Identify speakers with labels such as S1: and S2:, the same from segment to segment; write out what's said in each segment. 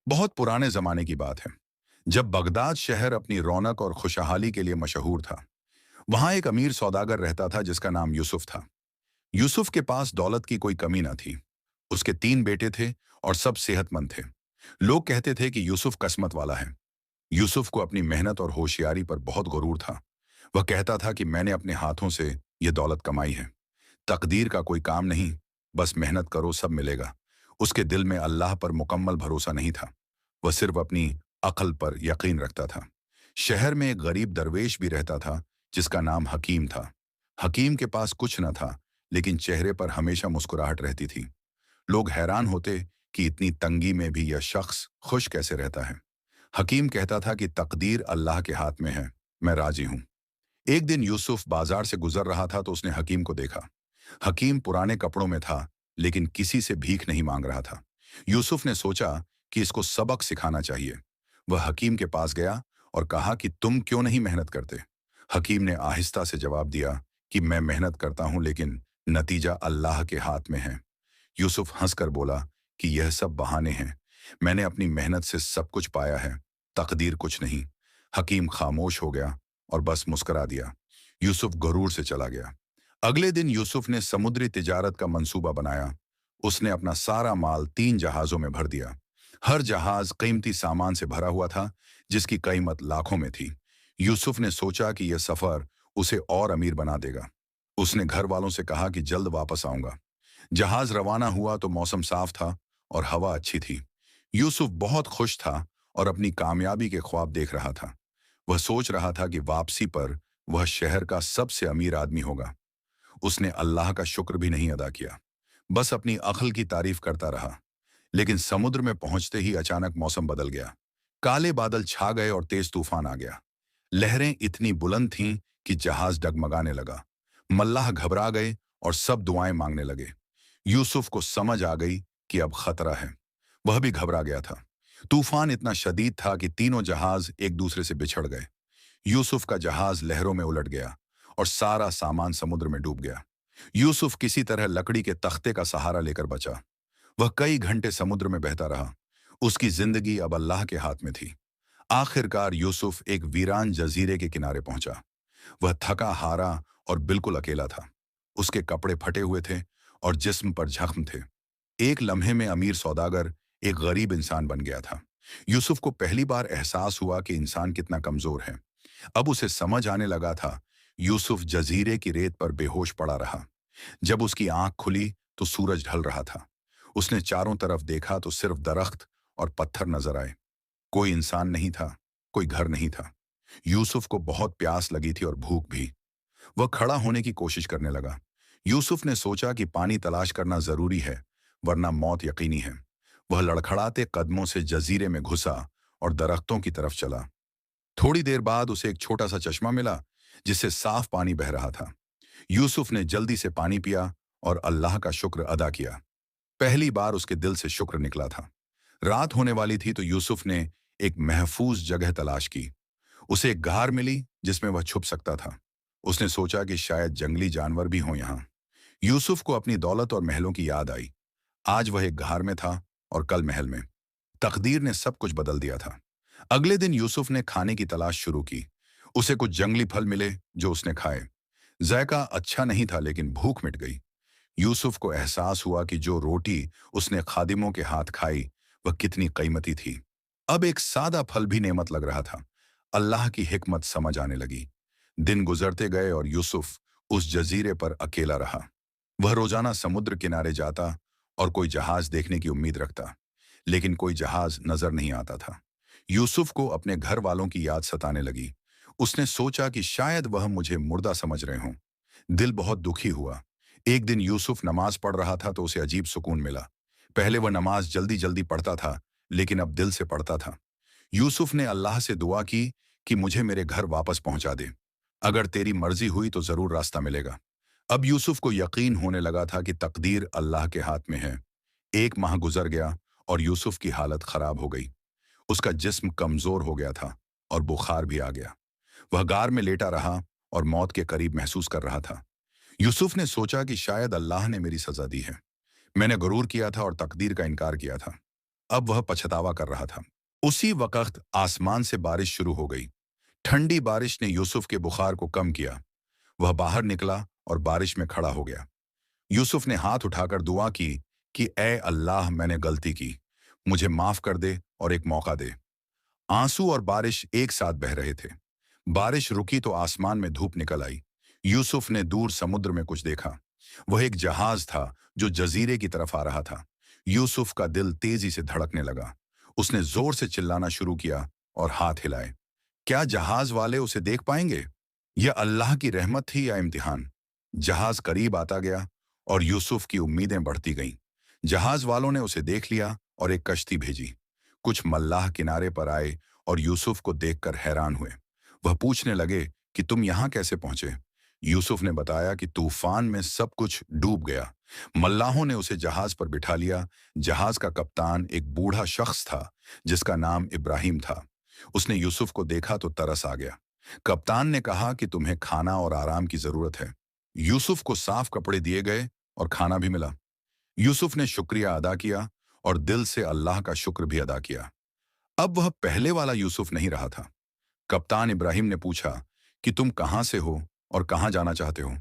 S1: बहुत पुराने जमाने की बात है, जब बगदाद शहर अपनी रौनक और खुशहाली के लिए मशहूर था। वहां एक अमीर सौदागर रहता था जिसका नाम यूसुफ था। यूसुफ के पास दौलत की कोई कमी न थी। उसके 3 बेटे थे और सब सेहतमंद थे। लोग कहते थे कि यूसुफ किस्मत वाला है। यूसुफ को अपनी मेहनत और होशियारी पर बहुत गुरूर था। वह कहता था कि मैंने अपने हाथों से यह दौलत कमाई है। तकदीर का कोई काम नहीं, बस मेहनत करो सब मिलेगा। उसके दिल में अल्लाह पर मुकम्मल भरोसा नहीं था। वह सिर्फ अपनी अक्ल पर यकीन रखता था। शहर में एक गरीब दरवेश भी रहता था जिसका नाम हकीम था। हकीम के पास कुछ न था, लेकिन चेहरे पर हमेशा मुस्कुराहट रहती थी। लोग हैरान होते कि इतनी तंगी में भी यह शख्स खुश कैसे रहता है। हकीम कहता था कि तकदीर अल्लाह के हाथ में है, मैं राजी हूं। एक दिन यूसुफ बाजार से गुजर रहा था तो उसने हकीम को देखा। हकीम पुराने कपड़ों में था, लेकिन किसी से भीख नहीं मांग रहा था। यूसुफ ने सोचा कि इसको सबक सिखाना चाहिए। वह हकीम के पास गया और कहा कि तुम क्यों नहीं मेहनत करते। हकीम ने आहिस्ता से जवाब दिया कि मैं मेहनत करता हूं, लेकिन नतीजा अल्लाह के हाथ में है। यूसुफ हंसकर बोला कि यह सब बहाने हैं। मैंने अपनी मेहनत से सब कुछ पाया है, तकदीर कुछ नहीं। हकीम खामोश हो गया और बस मुस्कुरा दिया। यूसुफ गरूर से चला गया। अगले दिन यूसुफ ने समुद्री तिजारत का मंसूबा बनाया। उसने अपना सारा माल 3 जहाजों में भर दिया। हर जहाज कीमती सामान से भरा हुआ था, जिसकी कीमत लाखों में थी। यूसुफ ने सोचा कि यह सफर उसे और अमीर बना देगा। उसने घर वालों से कहा कि जल्द वापस आऊंगा। जहाज रवाना हुआ तो मौसम साफ था और हवा अच्छी थी। यूसुफ बहुत खुश था और अपनी कामयाबी के ख्वाब देख रहा था। वह सोच रहा था कि वापसी पर वह शहर का सबसे अमीर आदमी होगा। उसने अल्लाह का शुक्र भी नहीं अदा किया, बस अपनी अक्ल की तारीफ करता रहा। लेकिन समुद्र में पहुंचते ही अचानक मौसम बदल गया। काले बादल छा गए और तेज तूफान आ गया। लहरें इतनी बुलंद थीं कि जहाज डगमगाने लगा। मल्लाह घबरा गए और सब दुआएं मांगने लगे। यूसुफ को समझ आ गई कि अब खतरा है। वह भी घबरा गया था। तूफान इतना शदीद था कि तीनों जहाज एक दूसरे से बिछड़ गए। यूसुफ का जहाज लहरों में उलट गया और सारा सामान समुद्र में डूब गया। यूसुफ किसी तरह लकड़ी के तख्ते का सहारा लेकर बचा। वह कई घंटे समुद्र में बहता रहा। उसकी जिंदगी अब अल्लाह के हाथ में थी। आखिरकार यूसुफ एक वीरान जजीरे के किनारे पहुंचा। वह थका हारा और बिल्कुल अकेला था। उसके कपड़े फटे हुए थे और जिस्म पर जख्म थे। एक लम्हे में अमीर सौदागर एक गरीब इंसान बन गया था। यूसुफ को पहली बार एहसास हुआ कि इंसान कितना कमजोर है। अब उसे समझ आने लगा था। यूसुफ जजीरे की रेत पर बेहोश पड़ा रहा। जब उसकी आंख खुली तो सूरज ढल रहा था। उसने चारों तरफ देखा तो सिर्फ दरख्त और पत्थर नजर आए। कोई इंसान नहीं था, कोई घर नहीं था। यूसुफ को बहुत प्यास लगी थी और भूख भी। वह खड़ा होने की कोशिश करने लगा। यूसुफ ने सोचा कि पानी तलाश करना जरूरी है, वरना मौत यकीनी है। वह लड़खड़ाते कदमों से जजीरे में घुसा और दरख्तों की तरफ चला। थोड़ी देर बाद उसे एक छोटा सा चश्मा मिला जिससे साफ पानी बह रहा था। यूसुफ ने जल्दी से पानी पिया और अल्लाह का शुक्र अदा किया। पहली बार उसके दिल से शुक्र निकला था। रात होने वाली थी तो यूसुफ ने एक महफूज जगह तलाश की। उसे एक गार मिली जिसमें वह छुप सकता था। उसने सोचा कि शायद जंगली जानवर भी हों यहाँ। यूसुफ को अपनी दौलत और महलों की याद आई। आज वह एक गार में था और कल महल में। तकदीर ने सब कुछ बदल दिया था। अगले दिन यूसुफ ने खाने की तलाश शुरू की। उसे कुछ जंगली फल मिले जो उसने खाए। जायका अच्छा नहीं था, लेकिन भूख मिट गई। यूसुफ को एहसास हुआ कि जो रोटी उसने खादिमों के हाथ खाई वह कितनी कीमती थी। अब एक सादा फल भी नेमत लग रहा था। अल्लाह की हिकमत समझ आने लगी। दिन गुजरते गए और यूसुफ उस जजीरे पर अकेला रहा। वह रोजाना समुद्र किनारे जाता और कोई जहाज देखने की उम्मीद रखता, लेकिन कोई जहाज नजर नहीं आता था। यूसुफ को अपने घर वालों की याद सताने लगी। उसने सोचा कि शायद वह मुझे मुर्दा समझ रहे हों। दिल बहुत दुखी हुआ। एक दिन यूसुफ नमाज पढ़ रहा था तो उसे अजीब सुकून मिला। पहले वह नमाज जल्दी जल्दी पढ़ता था, लेकिन अब दिल से पढ़ता था। यूसुफ ने अल्लाह से दुआ की कि मुझे मेरे घर वापस पहुंचा दे। अगर तेरी मर्जी हुई तो जरूर रास्ता मिलेगा। अब यूसुफ को यकीन होने लगा था कि तकदीर अल्लाह के हाथ में है। 1 माह गुजर गया और यूसुफ की हालत खराब हो गई। उसका जिस्म कमजोर हो गया था और बुखार भी आ गया। वह गार में लेटा रहा और मौत के करीब महसूस कर रहा था। यूसुफ ने सोचा कि शायद अल्लाह ने मेरी सजा दी है। मैंने गुरूर किया था और तकदीर का इनकार किया था। अब वह पछतावा कर रहा था। उसी वक्त आसमान से बारिश शुरू हो गई। ठंडी बारिश ने यूसुफ के बुखार को कम किया। वह बाहर निकला और बारिश में खड़ा हो गया। यूसुफ ने हाथ उठाकर दुआ की कि ए अल्लाह, मैंने गलती की, मुझे माफ कर दे और एक मौका दे। आंसू और बारिश एक साथ बह रहे थे। बारिश रुकी तो आसमान में धूप निकल आई। यूसुफ ने दूर समुद्र में कुछ देखा। वह एक जहाज था जो जजीरे की तरफ आ रहा था। यूसुफ का दिल तेजी से धड़कने लगा। उसने जोर से चिल्लाना शुरू किया और हाथ हिलाए। क्या जहाज वाले उसे देख पाएंगे? यह अल्लाह की रहमत थी या इम्तिहान? जहाज करीब आता गया और यूसुफ की उम्मीदें बढ़ती गईं। जहाज वालों ने उसे देख लिया और एक कश्ती भेजी। कुछ मल्लाह किनारे पर आए और यूसुफ को देखकर हैरान हुए। वह पूछने लगे कि तुम यहां कैसे पहुंचे? यूसुफ ने बताया कि तूफान में सब कुछ डूब गया। मल्लाहों ने उसे जहाज पर बिठा लिया। जहाज का कप्तान एक बूढ़ा शख्स था जिसका नाम इब्राहिम था। उसने यूसुफ को देखा तो तरस आ गया। कप्तान ने कहा कि तुम्हें खाना और आराम की जरूरत है। यूसुफ को साफ कपड़े दिए गए और खाना भी मिला। यूसुफ ने शुक्रिया अदा किया और दिल से अल्लाह का शुक्र भी अदा किया। अब वह पहले वाला यूसुफ नहीं रहा था। कप्तान इब्राहिम ने पूछा कि तुम कहां से हो और कहां जाना चाहते हो?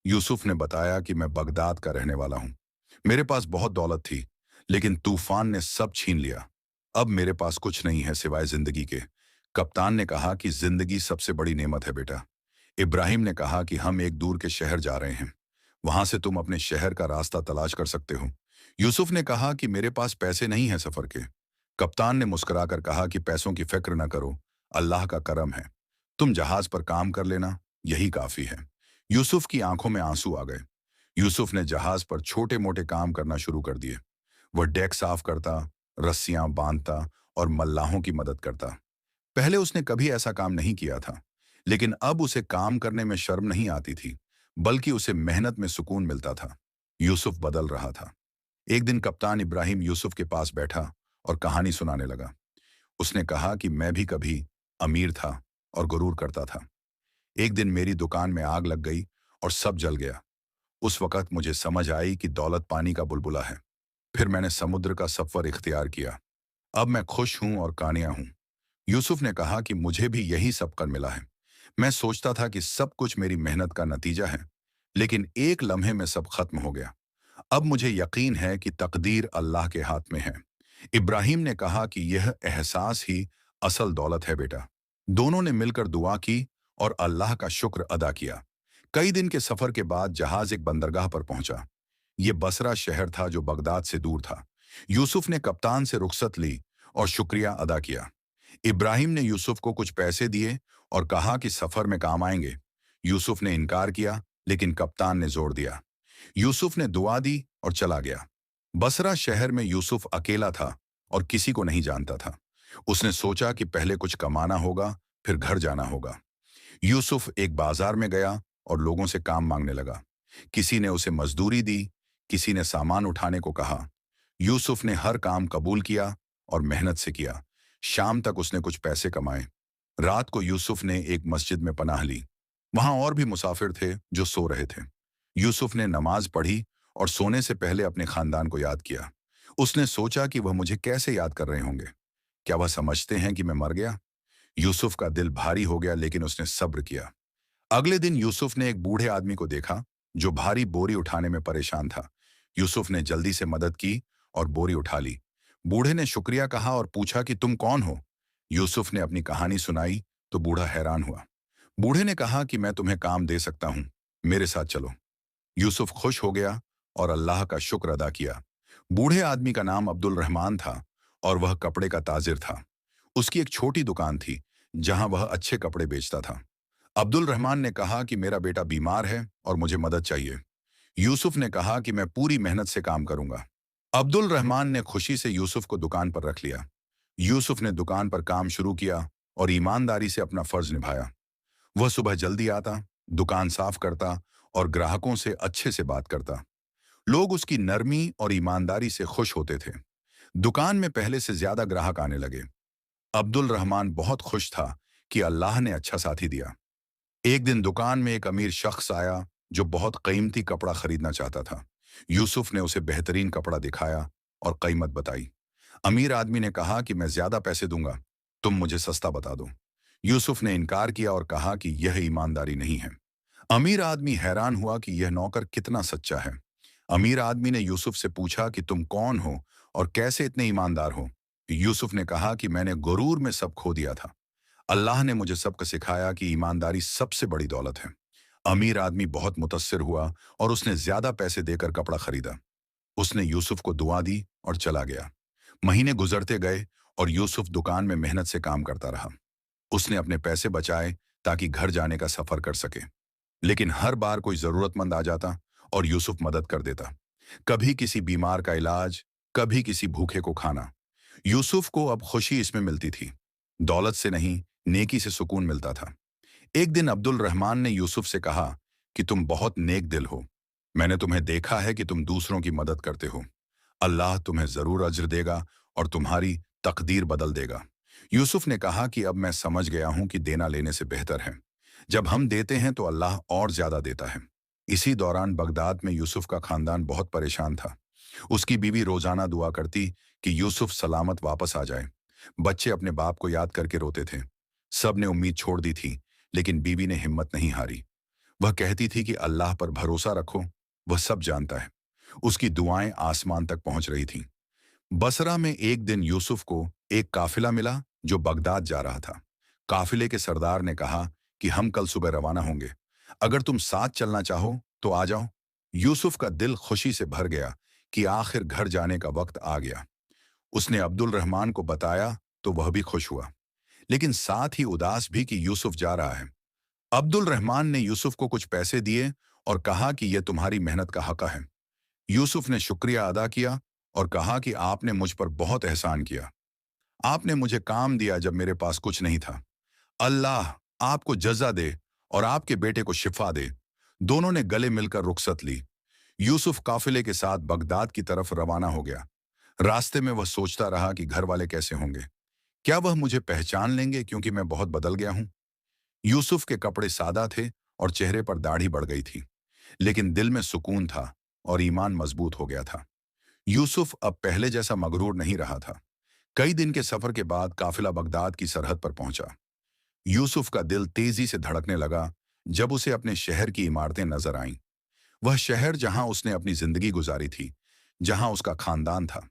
S1: यूसुफ ने बताया कि मैं बगदाद का रहने वाला हूं। मेरे पास बहुत दौलत थी, लेकिन तूफान ने सब छीन लिया। अब मेरे पास कुछ नहीं है सिवाय जिंदगी के। कप्तान ने कहा कि जिंदगी सबसे बड़ी नेमत है बेटा। इब्राहिम ने कहा कि हम एक दूर के शहर जा रहे हैं। वहां से तुम अपने शहर का रास्ता तलाश कर सकते हो। यूसुफ ने कहा कि मेरे पास पैसे नहीं हैं सफर के। कप्तान ने मुस्कुराकर कहा कि पैसों की फिक्र न करो, अल्लाह का करम है। तुम जहाज पर काम कर लेना, यही काफी है। यूसुफ की आंखों में आंसू आ गए। यूसुफ ने जहाज पर छोटे मोटे काम करना शुरू कर दिए। वह डेक साफ करता, रस्सियां बांधता और मल्लाहों की मदद करता। पहले उसने कभी ऐसा काम नहीं किया था, लेकिन अब उसे काम करने में शर्म नहीं आती थी, बल्कि उसे मेहनत में सुकून मिलता था। यूसुफ बदल रहा था। एक दिन कप्तान इब्राहिम यूसुफ के पास बैठा और कहानी सुनाने लगा। उसने कहा कि मैं भी कभी अमीर था और गुरूर करता था। एक दिन मेरी दुकान में आग लग गई और सब जल गया। उस वक्त मुझे समझ आई कि दौलत पानी का बुलबुला है। फिर मैंने समुद्र का सफर इख्तियार किया। अब मैं खुश हूं और कानिया हूं। यूसुफ ने कहा कि मुझे भी यही सबकर मिला है। मैं सोचता था कि सब कुछ मेरी मेहनत का नतीजा है, लेकिन एक लम्हे में सब खत्म हो गया। अब मुझे यकीन है कि तकदीर अल्लाह के हाथ में है। इब्राहिम ने कहा कि यह एहसास ही असल दौलत है बेटा। दोनों ने मिलकर दुआ की और अल्लाह का शुक्र अदा किया। कई दिन के सफर के बाद जहाज एक बंदरगाह पर पहुंचा। ये बसरा शहर था जो बगदाद से दूर था। यूसुफ ने कप्तान से रुखसत ली और शुक्रिया अदा किया। इब्राहिम ने यूसुफ को कुछ पैसे दिए और कहा कि सफर में काम आएंगे। यूसुफ ने इनकार किया, लेकिन कप्तान ने जोर दिया। यूसुफ ने दुआ दी और चला गया। बसरा शहर में यूसुफ अकेला था और किसी को नहीं जानता था। उसने सोचा कि पहले कुछ कमाना होगा, फिर घर जाना होगा। यूसुफ एक बाजार में गया और लोगों से काम मांगने लगा। किसी ने उसे मजदूरी दी, किसी ने सामान उठाने को कहा। यूसुफ ने हर काम कबूल किया और मेहनत से किया। शाम तक उसने कुछ पैसे कमाए। रात को यूसुफ ने एक मस्जिद में पनाह ली। वहां और भी मुसाफिर थे जो सो रहे थे। यूसुफ ने नमाज पढ़ी और सोने से पहले अपने खानदान को याद किया। उसने सोचा कि वह मुझे कैसे याद कर रहे होंगे। क्या वह समझते हैं कि मैं मर गया? यूसुफ का दिल भारी हो गया, लेकिन उसने सब्र किया। अगले दिन यूसुफ ने एक बूढ़े आदमी को देखा जो भारी बोरी उठाने में परेशान था। यूसुफ ने जल्दी से मदद की और बोरी उठा ली। बूढ़े ने शुक्रिया कहा और पूछा कि तुम कौन हो? यूसुफ ने अपनी कहानी सुनाई तो बूढ़ा हैरान हुआ। बूढ़े ने कहा कि मैं तुम्हें काम दे सकता हूं, मेरे साथ चलो। यूसुफ खुश हो गया और अल्लाह का शुक्र अदा किया। बूढ़े आदमी का नाम अब्दुल रहमान था और वह कपड़े का ताजिर था। उसकी एक छोटी दुकान थी जहां वह अच्छे कपड़े बेचता था। अब्दुल रहमान ने कहा कि मेरा बेटा बीमार है और मुझे मदद चाहिए। यूसुफ ने कहा कि मैं पूरी मेहनत से काम करूंगा। अब्दुल रहमान ने खुशी से यूसुफ को दुकान पर रख लिया। यूसुफ ने दुकान पर काम शुरू किया और ईमानदारी से अपना फर्ज निभाया। वह सुबह जल्दी आता, दुकान साफ करता और ग्राहकों से अच्छे से बात करता। लोग उसकी नरमी और ईमानदारी से खुश होते थे। दुकान में पहले से ज्यादा ग्राहक आने लगे। अब्दुल रहमान बहुत खुश था कि अल्लाह ने अच्छा साथी दिया। एक दिन दुकान में एक अमीर शख्स आया जो बहुत कीमती कपड़ा खरीदना चाहता था। यूसुफ ने उसे बेहतरीन कपड़ा दिखाया और कीमत बताई। अमीर आदमी ने कहा कि मैं ज्यादा पैसे दूंगा, तुम मुझे सस्ता बता दो। यूसुफ ने इनकार किया और कहा कि यह ईमानदारी नहीं है। अमीर आदमी हैरान हुआ कि यह नौकर कितना सच्चा है। अमीर आदमी ने यूसुफ से पूछा कि तुम कौन हो और कैसे इतने ईमानदार हो। यूसुफ ने कहा कि मैंने गुरूर में सब खो दिया था। अल्लाह ने मुझे सबक सिखाया कि ईमानदारी सबसे बड़ी दौलत है। अमीर आदमी बहुत मुतस्सिर हुआ और उसने ज्यादा पैसे देकर कपड़ा खरीदा। उसने यूसुफ को दुआ दी और चला गया। महीने गुजरते गए और यूसुफ दुकान में मेहनत से काम करता रहा। उसने अपने पैसे बचाए ताकि घर जाने का सफर कर सके। लेकिन हर बार कोई जरूरतमंद आ जाता और यूसुफ मदद कर देता। कभी किसी बीमार का इलाज, कभी किसी भूखे को खाना। यूसुफ को अब खुशी इसमें मिलती थी। दौलत से नहीं, नेकी से सुकून मिलता था। एक दिन अब्दुल रहमान ने यूसुफ से कहा कि तुम बहुत नेक दिल हो। मैंने तुम्हें देखा है कि तुम दूसरों की मदद करते हो। अल्लाह तुम्हें जरूर अज्र देगा और तुम्हारी तकदीर बदल देगा। यूसुफ ने कहा कि अब मैं समझ गया हूं कि देना लेने से बेहतर है। जब हम देते हैं तो अल्लाह और ज्यादा देता है। इसी दौरान बगदाद में यूसुफ का खानदान बहुत परेशान था। उसकी बीवी रोजाना दुआ करती कि यूसुफ सलामत वापस आ जाए। बच्चे अपने बाप को याद करके रोते थे। सब ने उम्मीद छोड़ दी थी, लेकिन बीवी ने हिम्मत नहीं हारी। वह कहती थी कि अल्लाह पर भरोसा रखो, वह सब जानता है। उसकी दुआएं आसमान तक पहुंच रही थीं। बसरा में एक दिन यूसुफ को एक काफिला मिला जो बगदाद जा रहा था। काफिले के सरदार ने कहा कि हम कल सुबह रवाना होंगे। अगर तुम साथ चलना चाहो तो आ जाओ। यूसुफ का दिल खुशी से भर गया कि आखिर घर जाने का वक्त आ गया। उसने अब्दुल रहमान को बताया तो वह भी खुश हुआ, लेकिन साथ ही उदास भी कि यूसुफ जा रहा है। अब्दुल रहमान ने यूसुफ को कुछ पैसे दिए और कहा कि यह तुम्हारी मेहनत का हक है। यूसुफ ने शुक्रिया अदा किया और कहा कि आपने मुझ पर बहुत एहसान किया। आपने मुझे काम दिया जब मेरे पास कुछ नहीं था। अल्लाह आपको जज़ा दे और आपके बेटे को शिफा दे। दोनों ने गले मिलकर रुखसत ली। यूसुफ काफिले के साथ बगदाद की तरफ रवाना हो गया। रास्ते में वह सोचता रहा कि घर वाले कैसे होंगे। क्या वह मुझे पहचान लेंगे क्योंकि मैं बहुत बदल गया हूं। यूसुफ के कपड़े सादा थे और चेहरे पर दाढ़ी बढ़ गई थी, लेकिन दिल में सुकून था और ईमान मजबूत हो गया था। यूसुफ अब पहले जैसा मगरूर नहीं रहा था। कई दिन के सफर के बाद काफिला बगदाद की सरहद पर पहुंचा। यूसुफ का दिल तेजी से धड़कने लगा जब उसे अपने शहर की इमारतें नजर आईं। वह शहर जहां उसने अपनी जिंदगी गुजारी थी, जहां उसका खानदान था।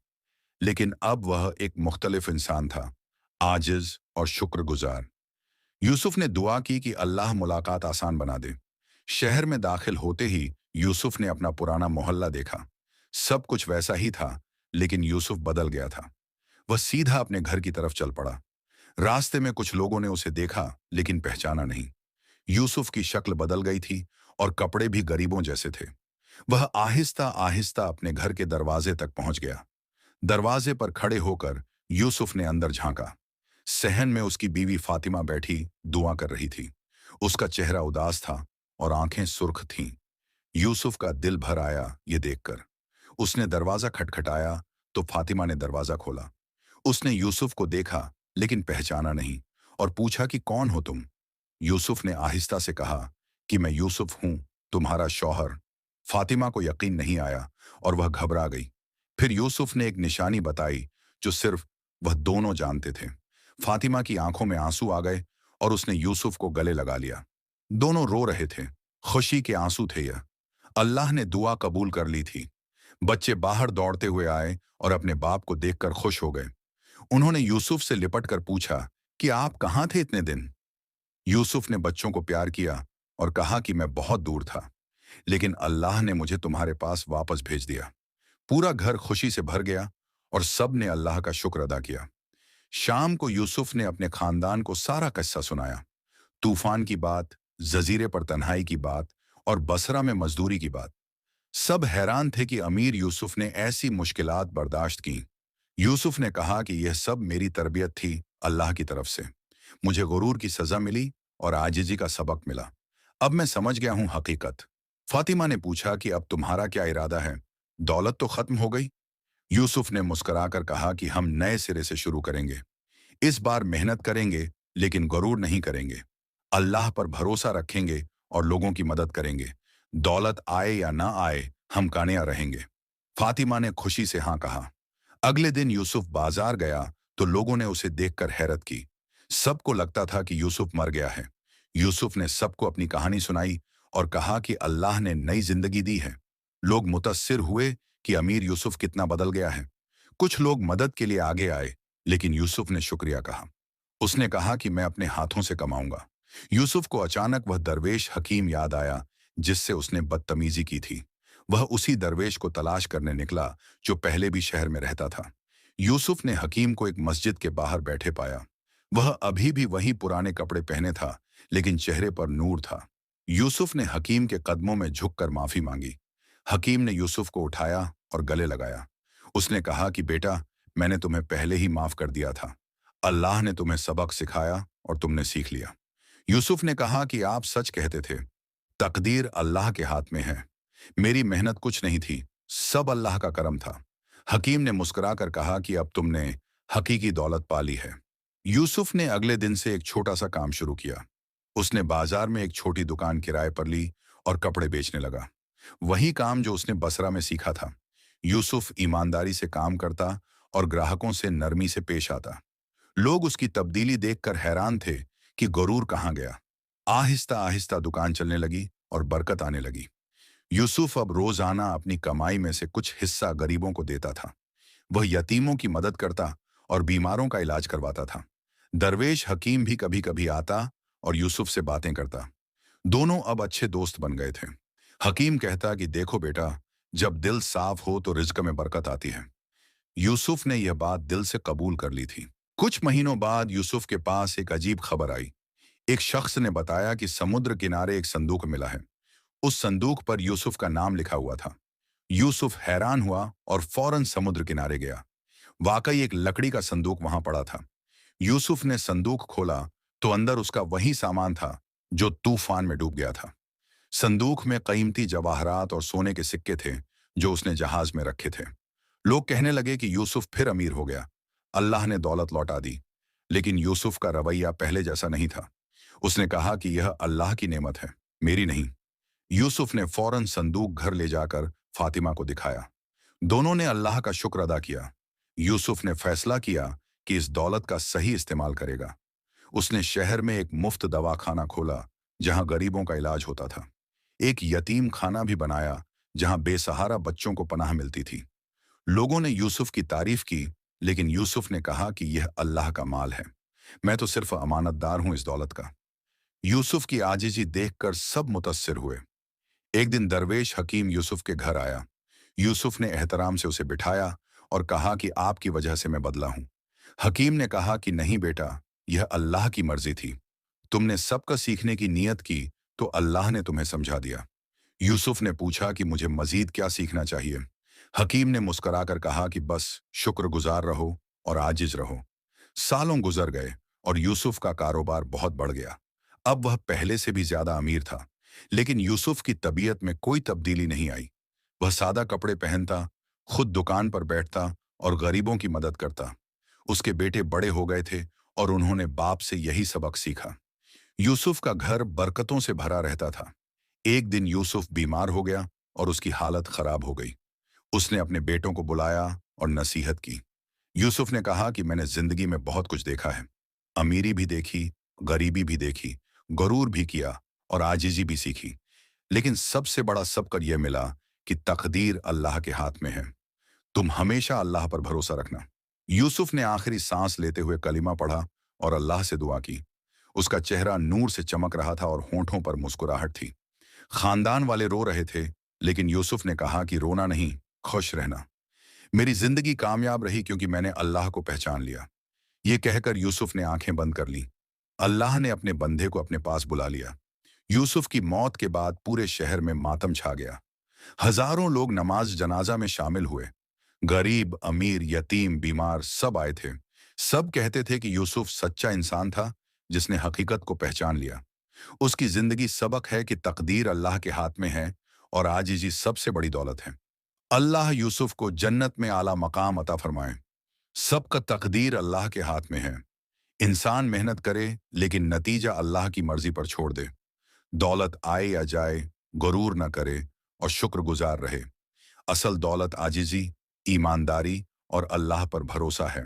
S1: लेकिन अब वह एक मुख्तलिफ इंसान था, आजिज और शुक्रगुजार। यूसुफ ने दुआ की कि अल्लाह मुलाकात आसान बना दे। शहर में दाखिल होते ही यूसुफ ने अपना पुराना मोहल्ला देखा। सब कुछ वैसा ही था, लेकिन यूसुफ बदल गया था। वह सीधा अपने घर की तरफ चल पड़ा। रास्ते में कुछ लोगों ने उसे देखा, लेकिन पहचाना नहीं। यूसुफ की शक्ल बदल गई थी और कपड़े भी गरीबों जैसे थे। वह आहिस्ता आहिस्ता अपने घर के दरवाजे तक पहुंच गया। दरवाजे पर खड़े होकर यूसुफ ने अंदर झांका। सहन में उसकी बीवी फातिमा बैठी दुआ कर रही थी। उसका चेहरा उदास था और आंखें सुर्ख थीं। यूसुफ का दिल भर आया ये देखकर। उसने दरवाजा खटखटाया तो फातिमा ने दरवाजा खोला। उसने यूसुफ को देखा, लेकिन पहचाना नहीं और पूछा कि कौन हो तुम। यूसुफ ने आहिस्ता से कहा कि मैं यूसुफ हूं, तुम्हारा शौहर। फातिमा को यकीन नहीं आया और वह घबरा गई। फिर यूसुफ ने एक निशानी बताई जो सिर्फ वह दोनों जानते थे। फातिमा की आंखों में आंसू आ गए और उसने यूसुफ को गले लगा लिया। दोनों रो रहे थे, खुशी के आंसू थे यह। अल्लाह ने दुआ कबूल कर ली थी। बच्चे बाहर दौड़ते हुए आए और अपने बाप को देखकर खुश हो गए। उन्होंने यूसुफ से लिपट कर पूछा कि आप कहाँ थे इतने दिन। यूसुफ ने बच्चों को प्यार किया और कहा कि मैं बहुत दूर था, लेकिन अल्लाह ने मुझे तुम्हारे पास वापस भेज दिया। पूरा घर खुशी से भर गया और सब ने अल्लाह का शुक्र अदा किया। शाम को यूसुफ ने अपने खानदान को सारा किस्सा सुनाया। तूफान की बात, जजीरे पर तन्हाई की बात और बसरा में मजदूरी की बात। सब हैरान थे कि अमीर यूसुफ ने ऐसी मुश्किलात बर्दाश्त की। यूसुफ ने कहा कि यह सब मेरी तरबियत थी अल्लाह की तरफ से। मुझे गुरूर की सजा मिली और आजिजी का सबक मिला। अब मैं समझ गया हूं हकीकत। फातिमा ने पूछा कि अब तुम्हारा क्या इरादा है, दौलत तो खत्म हो गई। यूसुफ ने मुस्कुराकर कहा कि हम नए सिरे से शुरू करेंगे। इस बार मेहनत करेंगे, लेकिन गरूर नहीं करेंगे। अल्लाह पर भरोसा रखेंगे और लोगों की मदद करेंगे। दौलत आए या ना आए, हम कामयाब रहेंगे। फातिमा ने खुशी से हाँ कहा। अगले दिन यूसुफ बाजार गया तो लोगों ने उसे देखकर हैरत की। सबको लगता था कि यूसुफ मर गया है। यूसुफ ने सबको अपनी कहानी सुनाई और कहा कि अल्लाह ने नई जिंदगी दी है। लोग मुतस्सिर हुए कि अमीर यूसुफ कितना बदल गया है। कुछ लोग मदद के लिए आगे आए, लेकिन यूसुफ ने शुक्रिया कहा। उसने कहा कि मैं अपने हाथों से कमाऊंगा। यूसुफ को अचानक वह दरवेश हकीम याद आया जिससे उसने बदतमीजी की थी। वह उसी दरवेश को तलाश करने निकला जो पहले भी शहर में रहता था। यूसुफ ने हकीम को एक मस्जिद के बाहर बैठे पाया। वह अभी भी वही पुराने कपड़े पहने था, लेकिन चेहरे पर नूर था। यूसुफ ने हकीम के कदमों में झुककर माफी मांगी। हकीम ने यूसुफ को उठाया और गले लगाया। उसने कहा कि बेटा, मैंने तुम्हें पहले ही माफ कर दिया था। अल्लाह ने तुम्हें सबक सिखाया और तुमने सीख लिया। यूसुफ ने कहा कि आप सच कहते थे, तकदीर अल्लाह के हाथ में है। मेरी मेहनत कुछ नहीं थी, सब अल्लाह का करम था। हकीम ने मुस्कुराकर कहा कि अब तुमने हकीकी दौलत पाली है। यूसुफ ने अगले दिन से एक छोटा सा काम शुरू किया। उसने बाजार में एक छोटी दुकान किराए पर ली और कपड़े बेचने लगा। वही काम जो उसने बसरा में सीखा था। यूसुफ ईमानदारी से काम करता और ग्राहकों से नरमी से पेश आता। लोग उसकी तब्दीली देखकर हैरान थे कि गरूर कहाँ गया। आहिस्ता आहिस्ता दुकान चलने लगी और बरकत आने लगी। यूसुफ अब रोजाना अपनी कमाई में से कुछ हिस्सा गरीबों को देता था। वह यतीमों की मदद करता और बीमारों का इलाज करवाता था। दरवेश हकीम भी कभी कभी आता और यूसुफ से बातें करता। दोनों अब अच्छे दोस्त बन गए थे। हकीम कहता कि देखो बेटा, जब दिल साफ हो तो रिज्क में बरकत आती है। यूसुफ ने यह बात दिल से कबूल कर ली थी। कुछ महीनों बाद यूसुफ के पास एक अजीब खबर आई। एक शख्स ने बताया कि समुद्र किनारे एक संदूक मिला है। उस संदूक पर यूसुफ का नाम लिखा हुआ था। यूसुफ हैरान हुआ और फौरन समुद्र किनारे गया। वाकई एक लकड़ी का संदूक वहां पड़ा था। यूसुफ ने संदूक खोला तो अंदर उसका वही सामान था जो तूफान में डूब गया था। संदूक में कीमती जवाहरात और सोने के सिक्के थे जो उसने जहाज में रखे थे। लोग कहने लगे कि यूसुफ फिर अमीर हो गया, अल्लाह ने दौलत लौटा दी। लेकिन यूसुफ का रवैया पहले जैसा नहीं था। उसने कहा कि यह अल्लाह की नेमत है, मेरी नहीं। यूसुफ ने फौरन संदूक घर ले जाकर फातिमा को दिखाया। दोनों ने अल्लाह का शुक्र अदा किया। यूसुफ ने फैसला किया कि इस दौलत का सही इस्तेमाल करेगा। उसने शहर में एक मुफ्त दवाखाना खोला जहां गरीबों का इलाज होता था। एक यतीम खाना भी बनाया जहां बेसहारा बच्चों को पनाह मिलती थी। लोगों ने यूसुफ की तारीफ की, लेकिन यूसुफ ने कहा कि यह अल्लाह का माल है, मैं तो सिर्फ अमानतदार हूं इस दौलत का। यूसुफ की आजिजी देखकर सब मुतस्सिर हुए। एक दिन दरवेश हकीम यूसुफ के घर आया। यूसुफ ने एहतराम से उसे बिठाया और कहा कि आपकी वजह से मैं बदला हूं। हकीम ने कहा कि नहीं बेटा, यह अल्लाह की मर्जी थी। तुमने सबका सीखने की नीयत की तो अल्लाह ने तुम्हें समझा दिया। यूसुफ ने पूछा कि मुझे मजीद क्या सीखना चाहिए। हकीम ने मुस्कुराकर कहा कि बस शुक्रगुजार रहो और आजिज रहो। सालों गुजर गए और यूसुफ का कारोबार बहुत बढ़ गया। अब वह पहले से भी ज्यादा अमीर था। लेकिन यूसुफ की तबीयत में कोई तब्दीली नहीं आई। वह सादा कपड़े पहनता, खुद दुकान पर बैठता और गरीबों की मदद करता। उसके बेटे बड़े हो गए थे और उन्होंने बाप से यही सबक सीखा। यूसुफ का घर बरकतों से भरा रहता था। एक दिन यूसुफ बीमार हो गया और उसकी हालत खराब हो गई। उसने अपने बेटों को बुलाया और नसीहत की। यूसुफ ने कहा कि मैंने जिंदगी में बहुत कुछ देखा है। अमीरी भी देखी, गरीबी भी देखी, गरूर भी किया और आजिजी भी सीखी। लेकिन सबसे बड़ा सबक यह मिला कि तकदीर अल्लाह के हाथ में है। तुम हमेशा अल्लाह पर भरोसा रखना। यूसुफ ने आखिरी सांस लेते हुए कलिमा पढ़ा और अल्लाह से दुआ की। उसका चेहरा नूर से चमक रहा था और होंठों पर मुस्कुराहट थी। खानदान वाले रो रहे थे, लेकिन यूसुफ ने कहा कि रोना नहीं, खुश रहना। मेरी जिंदगी कामयाब रही क्योंकि मैंने अल्लाह को पहचान लिया। ये कहकर यूसुफ ने आंखें बंद कर ली। अल्लाह ने अपने बंदे को अपने पास बुला लिया। यूसुफ की मौत के बाद पूरे शहर में मातम छा गया। हजारों लोग नमाज जनाजा में शामिल हुए। गरीब, अमीर, यतीम, बीमार सब आए थे। सब कहते थे कि यूसुफ सच्चा इंसान था जिसने हकीकत को पहचान लिया। उसकी जिंदगी सबक है कि तकदीर अल्लाह के हाथ में है और आजिज़ी सबसे बड़ी दौलत है। अल्लाह यूसुफ को जन्नत में आला मकाम अता फरमाए। सबका तकदीर अल्लाह के हाथ में है। इंसान मेहनत करे लेकिन नतीजा अल्लाह की मर्जी पर छोड़ दे। दौलत आए या जाए, गरूर न करे और शुक्रगुजार रहे। असल दौलत आजिज़ी, ईमानदारी اور اللہ پر بھروسہ ہے